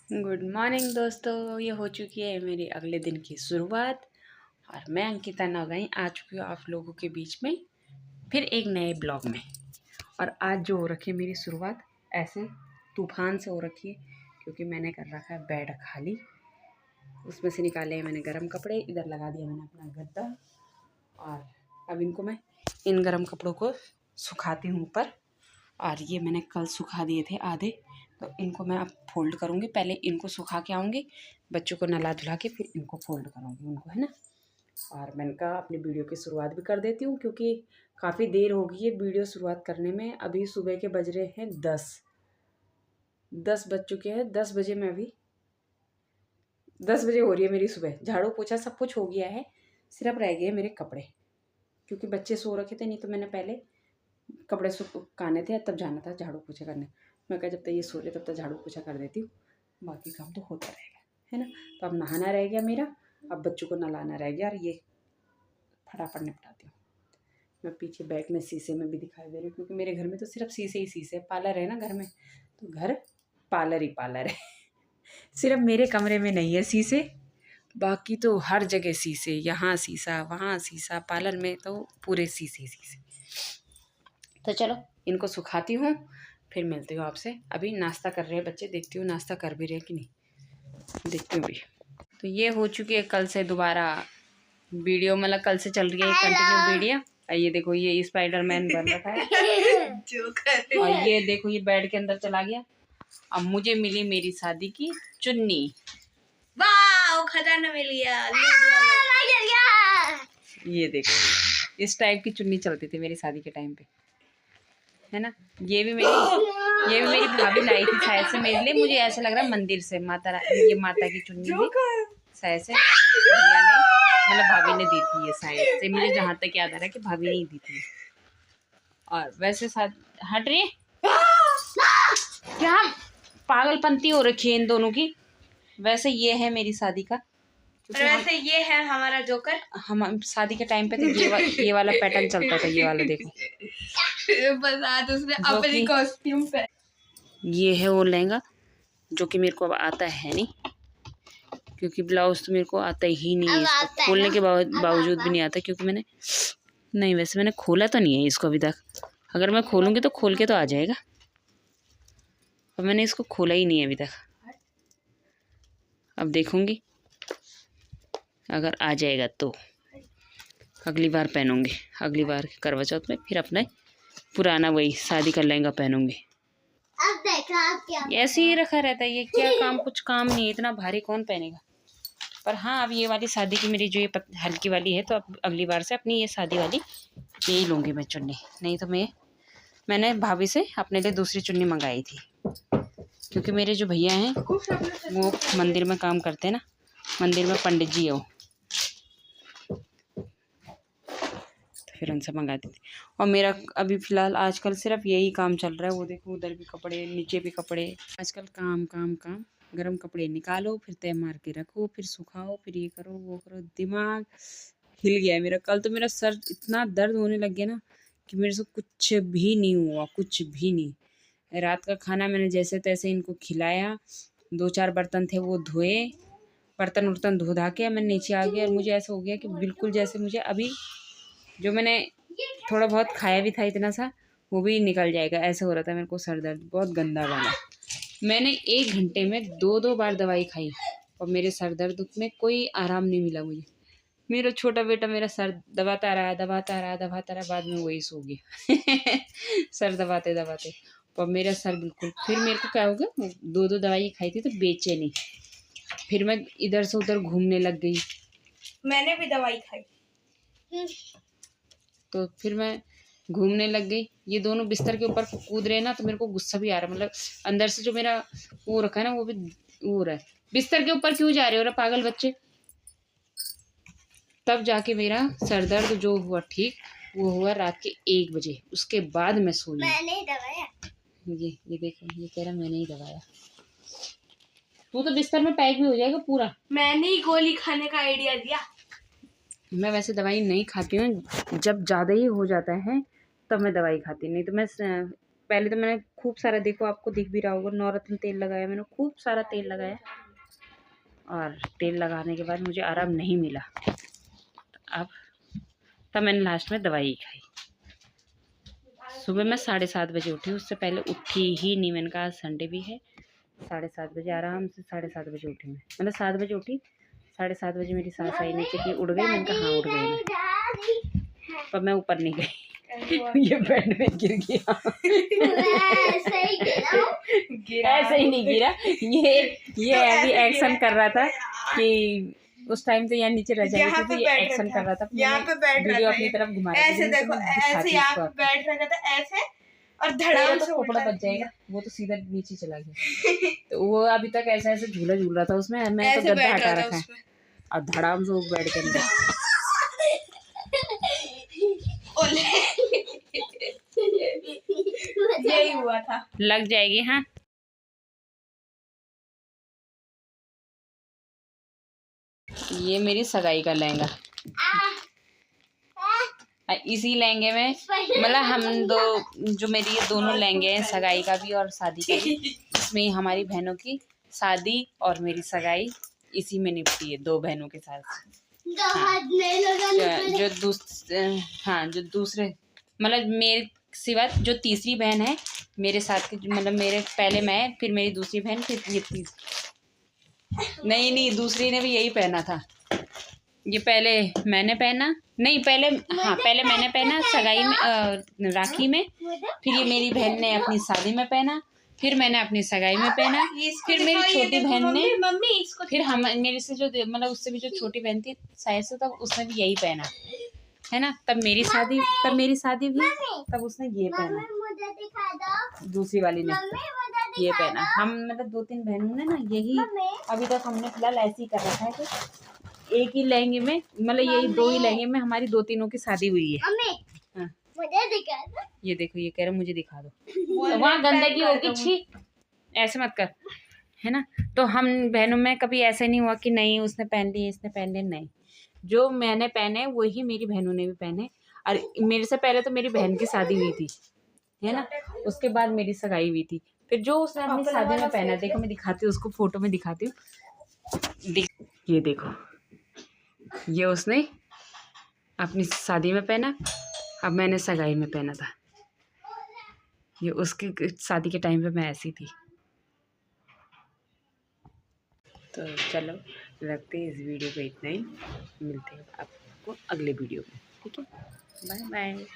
Good morning दोस्तों, ये हो चुकी है मेरी अगले दिन की शुरुआत और मैं अंकिता नौगाई आ चुकी हूँ आप लोगों के बीच में फिर एक नए ब्लॉग में। और आज जो हो रखी है मेरी शुरुआत ऐसे तूफान से हो रखी है क्योंकि मैंने कर रखा है बेड खाली, उसमें से निकाले हैं मैंने गर्म कपड़े, इधर लगा दिया मैंने अपना गद्दा और अब इनको मैं इन गर्म कपड़ों को सुखाती हूँ ऊपर। और ये मैंने कल सुखा दिए थे आधे, तो इनको मैं अब फोल्ड करूँगी। पहले इनको सुखा के आऊँगी, बच्चों को नहला धुला के फिर इनको फोल्ड करूँगी उनको, है ना। और मैंने कहा अपनी वीडियो की शुरुआत भी कर देती हूँ क्योंकि काफ़ी देर हो गई है वीडियो शुरुआत करने में। अभी सुबह के बज रहे हैं 10 बज चुके हैं। 10 बजे में अभी 10 बजे हो रही है मेरी सुबह। झाड़ू पोछा सब कुछ हो गया है, सिर्फ रह गए मेरे कपड़े क्योंकि बच्चे सो रखे थे। नहीं तो मैंने पहले कपड़े सुखाने थे, तब जाना था झाड़ू पोछा करने। मैं कहा जब तक ये सो रहे तब तक झाड़ू पोछा कर देती हूँ, बाकी काम तो होता रहेगा, है ना। तो अब नहाना रह गया मेरा, अब बच्चों को नहलाना रह गया और ये फटाफट निपटाती हूँ। मैं पीछे बैक में शीशे में भी दिखाई दे रही हूँ क्योंकि मेरे घर में तो सिर्फ शीशे ही शीशे। पार्लर है ना घर में, तो घर पार्लर ही पार्लर है। सिर्फ मेरे कमरे में नहीं है शीशे, बाकी तो हर जगह शीशे, यहाँ शीशा वहाँ शीशा, पार्लर में तो पूरे शीशे शीशे। तो चलो इनको सुखाती हूँ, फिर मिलती हूँ आपसे। अभी नाश्ता कर रहे हैं बच्चे, देखती हूँ नाश्ता कर भी रहे कि नहीं, देखती हूँ भी। तो ये हो चुकी है कल से दोबारा वीडियो, मतलब कल से चल रही है कंटिन्यू वीडियो। ये देखो ये स्पाइडरमैन बन रखा है और ये देखो ये बेड के अंदर चला गया। अब मुझे मिली मेरी शादी की चुन्नी, वाह खजाना मिल गया। ये देखो इस टाइप की चुन्नी चलती थी मेरी शादी के टाइम पे, है ना। ये भी मेरी भाभी लाई थी शायद से मेरे लिए। मुझे ऐसा लग रहा है मंदिर से ये माता की चुन्नी भी शायद से भैया ने, मतलब भाभी ने दी थी ये शायद से, मुझे जहाँ तक याद आ रहा है कि भाभी ने ही दी थी। और वैसे हट रही क्या पागलपंती हो रखी है इन दोनों की। वैसे ये है मेरी शादी का, वैसे ये है हमारा जोकर। हम शादी के टाइम पे तो ये वाला पैटर्न चलता था। ये वाला देखो बता दो उसने अपनी कॉस्ट्यूम पे। ये है वो लहंगा जो कि मेरे को अब आता है नहीं, क्योंकि ब्लाउज तो मेरे को आता ही नहीं है। इसको खोलने के बावजूद भी नहीं आता क्योंकि मैंने नहीं, वैसे मैंने खोला तो नहीं है इसको अभी तक। अगर मैं खोलूँगी तो खोल के तो आ जाएगा, और मैंने इसको खोला ही नहीं है अभी तक। अब देखूँगी अगर आ जाएगा तो अगली बार पहनूँगी, अगली बार करवा चौथ में फिर अपने पुराना वही शादी का लहंगा पहनूँगी। अब देखो आप क्या ऐसे ही रखा रहता है, ये क्या काम, कुछ काम नहीं है, इतना भारी कौन पहनेगा। पर हाँ अब ये वाली शादी की मेरी जो ये हल्की वाली है, तो अब अगली बार से अपनी ये शादी वाली यही लूँगी मैं चुन्नी। नहीं तो मैंने भाभी से अपने लिए दूसरी चुन्नी मंगाई थी क्योंकि मेरे जो भैया हैं वो मंदिर में काम करते हैं ना, मंदिर में पंडित जी है वो, तो फिर उनसे मंगाती थी। और मेरा अभी फ़िलहाल आजकल सिर्फ यही काम चल रहा है। वो देखो उधर भी कपड़े, नीचे भी कपड़े, आजकल काम काम काम। गर्म कपड़े निकालो, फिर तय मार के रखो, फिर सुखाओ, फिर ये करो वो करो। दिमाग हिल गया है मेरा। कल तो मेरा सर इतना दर्द होने लग गया ना कि मेरे से कुछ भी नहीं हुआ, कुछ भी नहीं। रात का खाना मैंने जैसे तैसे इनको खिलाया, 2-4 बर्तन थे वो धोए, बर्तन उर्तन धो धा के मैं नीचे आ गई। और मुझे ऐसा हो गया कि बिल्कुल जैसे मुझे अभी जो मैंने थोड़ा बहुत खाया भी था इतना सा, वो भी निकल जाएगा, ऐसे हो रहा था मेरे को। सर दर्द बहुत गंदा वाला। मैंने 1 घंटे में 2-2 बार दवाई खाई और मेरे सर दर्द में कोई आराम नहीं मिला मुझे। मेरा छोटा बेटा मेरा सर दबाता रहा, बाद में वही सो गया सर दबाते दबाते। और मेरा सर बिल्कुल, फिर मेरे को क्या हो गया, 2-2 दवाई खाई थी तो बेचैनी, फिर मैं इधर से उधर घूमने लग गई। मैंने भी दवाई खाई तो फिर मैं घूमने लग गई। ये दोनों बिस्तर के ऊपर कूद रहे ना, तो मेरे को गुस्सा भी आ रहा है। मतलब अंदर से जो मेरा वो रखा है ना, वो भी हो रहा है, बिस्तर के ऊपर क्यों जा रहे हो रे पागल बच्चे। तब जाके मेरा सर दर्द जो हुआ ठीक, वो हुआ रात के 1 बजे। उसके बाद मैं सोई। मैंने ही दबाया। ये देखो, ये कह रहा मैंने ही दबाया। तू तो बिस्तर में पैक भी हो जाएगा पूरा। मैंने ही गोली खाने का आइडिया दिया। मैं वैसे दवाई नहीं खाती हूँ, जब ज़्यादा ही हो जाता है तब मैं दवाई खाती, नहीं तो मैं पहले तो मैंने खूब सारा, देखो आपको दिख भी रहा होगा, नवरत्न तेल लगाया मैंने, खूब सारा तेल लगाया। और तेल लगाने के बाद मुझे आराम नहीं मिला, अब तब मैंने लास्ट में दवाई खाई। सुबह मैं 7:30 बजे उठी, उससे पहले उठी ही नहीं। मैंने कहा आज संडे भी है, 7:30 बजे आराम से 7:30 बजे उठी मैं, मतलब 7 बजे उठी। 7:30 बजे मेरी सास आई नीचे की, उड़ गई। मैंने कहा हाँ उड़ गई मैं, पर मैं ऊपर नहीं गई। ये बेड में गिर गया। ऐसे ही नहीं गिरा, ये अभी एक्शन कर रहा था कि उस टाइम तो यहाँ नीचे रह जाती थी, ये एक्शन कर रहा था। यहाँ पे बैठ वीडियो रहा अपनी था, तरफ घुमा ऐसे देखो, ऐसे यहाँ पे बैठ रखा था ऐसे, और धड़ाम से कपड़ा बच जाएगा, वो तो सीधा नीचे चला गया। तो वो अभी तक ऐसे ऐसे झूला झूल रहा था उसमें, मैं तो गद्दा हटा रखा है और धड़ाम से वो बेड के अंदर। यही हुआ था। लग जाएगी। हाँ, ये मेरी सगाई का लहंगा, इसी लहंगे में, मतलब हम दो, जो मेरी ये दोनों लहंगे हैं, सगाई का भी और शादी का भी, इसमें हमारी बहनों की शादी और मेरी सगाई इसी में निपटी है, 2 बहनों के साथ। हाँ, जो दूसरे, मतलब मेरे सिवा जो तीसरी बहन है मेरे साथ की, मतलब मेरे पहले मैं, फिर मेरी दूसरी बहन, फिर ये तीसरी। नहीं, दूसरी ने भी यही पहना था। ये पहले मैंने पहना, नहीं पहले, हाँ पहले मैंने पहना सगाई में, राखी में, फिर ये मेरी बहन ने अपनी शादी में पहना, फिर मैंने अपनी सगाई में पहना, फिर मेरी छोटी बहन ने, फिर हम, मेरे से जो, मतलब उससे भी जो छोटी बहन थी शायद से, तब उसने भी यही पहना है ना। तब मेरी शादी भी, तब उसने ये पहना, दूसरी वाली ने ये पहना। हम मतलब 2-3 बहनों ने ना यही अभी तक हमने फिलहाल ऐसे ही कर रखा है कि एक ही लहंगे में, मतलब यही 2 ही लहंगे में हमारी 2-3 की शादी हुई है। हाँ। मुझे दिखा दो, ये देखो, ये कह रहा मुझे दिखा दो, तो वहाँ गंदगी होगी, छी ऐसे मत कर, है ना। तो हम बहनों में कभी ऐसे नहीं हुआ कि नहीं उसने पहन लिए इसने पहन लिए, नहीं, जो मैंने पहने वही मेरी बहनों ने भी पहने। और मेरे से पहले तो मेरी बहन की शादी हुई थी, है ना, उसके बाद मेरी सगाई हुई थी। फिर जो उसने अपनी शादी में पहना, देखो मैं दिखाती हूँ उसको, फोटो में दिखाती हूँ, ये देखो, ये उसने अपनी शादी में पहना, अब मैंने सगाई में पहना था। ये उसकी शादी के टाइम पे मैं ऐसी थी। तो चलो रखते हैं इस वीडियो को इतना ही, मिलते हैं आपको अगले वीडियो में, ठीक है, बाय बाय।